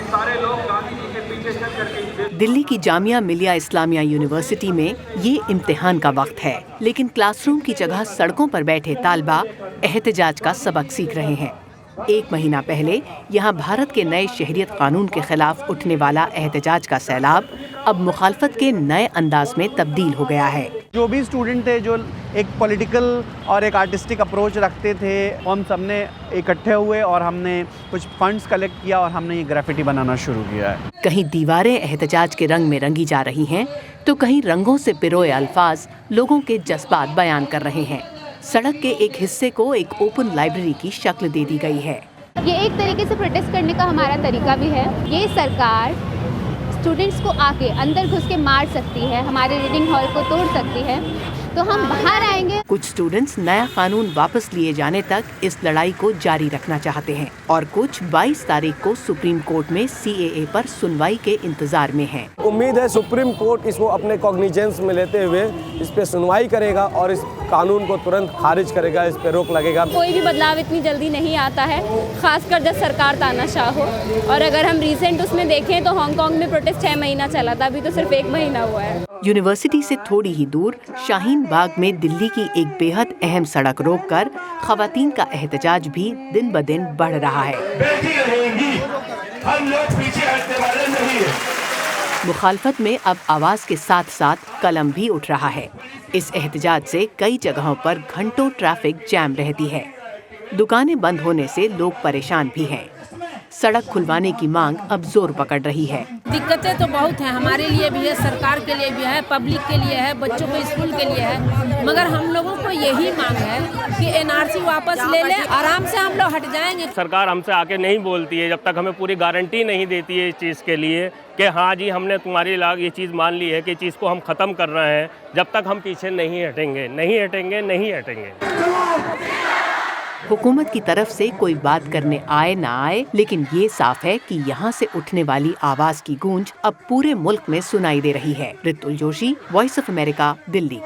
सारे लोग गांधी जी के पीछे चल करके। दिल्ली की जामिया मिलिया इस्लामिया यूनिवर्सिटी में ये इम्तिहान का वक्त है, लेकिन क्लासरूम की जगह सड़कों पर बैठे तालबा एहतजाज का सबक सीख रहे हैं। 1 महीना पहले यहाँ भारत के नए शहरियत कानून के खिलाफ उठने वाला एहतजाज का सैलाब अब मुखालफत के नए अंदाज में तब्दील हो गया है। जो भी स्टूडेंट थे जो एक पॉलिटिकल और एक आर्टिस्टिक अप्रोच रखते थे, हम सबने इकट्ठे हुए और हमने कुछ फंड्स कलेक्ट किया और हमने ये ग्राफिटी बनाना शुरू किया है। कहीं दीवारें एहतजाज के रंग में रंगी जा रही हैं, तो कहीं रंगों से पिरोए अल्फाज लोगों के जज्बात बयान कर रहे हैं। सड़क के एक हिस्से को एक ओपन लाइब्रेरी की शक्ल दे दी गई है। ये एक तरीके से प्रोटेस्ट करने का हमारा तरीका भी है। ये सरकार स्टूडेंट्स को आके अंदर घुस के मार सकती है, हमारे रीडिंग हॉल को तोड़ सकती है, तो हम बाहर आएंगे। कुछ स्टूडेंट्स नया कानून वापस लिए जाने तक इस लड़ाई को जारी रखना चाहते हैं और कुछ 22 तारीख को सुप्रीम कोर्ट में CAA पर सुनवाई के इंतजार में हैं। उम्मीद है सुप्रीम कोर्ट इसको अपने कॉग्निजेंस में लेते हुए इस पे सुनवाई करेगा और इस कानून को तुरंत खारिज करेगा, इस पे रोक लगेगा। कोई भी बदलाव इतनी जल्दी नहीं आता है, खासकर जब सरकार तानाशाह हो। और अगर हम रिसेंट उसमें देखें तो हांगकांग में प्रोटेस्ट 6 महीना चला था, अभी तो सिर्फ 1 महीना हुआ है। यूनिवर्सिटी से थोड़ी ही दूर शाहीन बाग में दिल्ली की एक बेहद अहम सड़क रोककर खवातीन का एहतजाज भी दिन ब दिन बढ़ रहा है। हम लोग पीछे हटने वाले नहीं हैं। मुखालफत में अब आवाज के साथ साथ कलम भी उठ रहा है। इस एहतजाज से कई जगहों पर घंटों ट्रैफिक जैम रहती है। दुकानें बंद होने से लोग परेशान भी हैं। सड़क खुलवाने की मांग अब जोर पकड़ रही है। दिक्कतें तो बहुत हैं, हमारे लिए भी है, सरकार के लिए भी है, पब्लिक के लिए है, बच्चों को स्कूल के लिए है, मगर हम लोगों को यही मांग है कि NRC वापस ले लें, आराम से हम लोग हट जाएंगे। सरकार हमसे आके नहीं बोलती है, जब तक हमें पूरी गारंटी नहीं देती है इस चीज़ के लिए कि हाँ जी हमने तुम्हारी लाग ये चीज़ मान ली है कि चीज़ को हम ख़त्म कर रहे हैं, जब तक हम पीछे नहीं हटेंगे, नहीं हटेंगे, नहीं हटेंगे। हुकूमत की तरफ से कोई बात करने आए ना आए, लेकिन ये साफ है कि यहाँ से उठने वाली आवाज की गूंज अब पूरे मुल्क में सुनाई दे रही है। Ritul Joshi, voice of America, Delhi.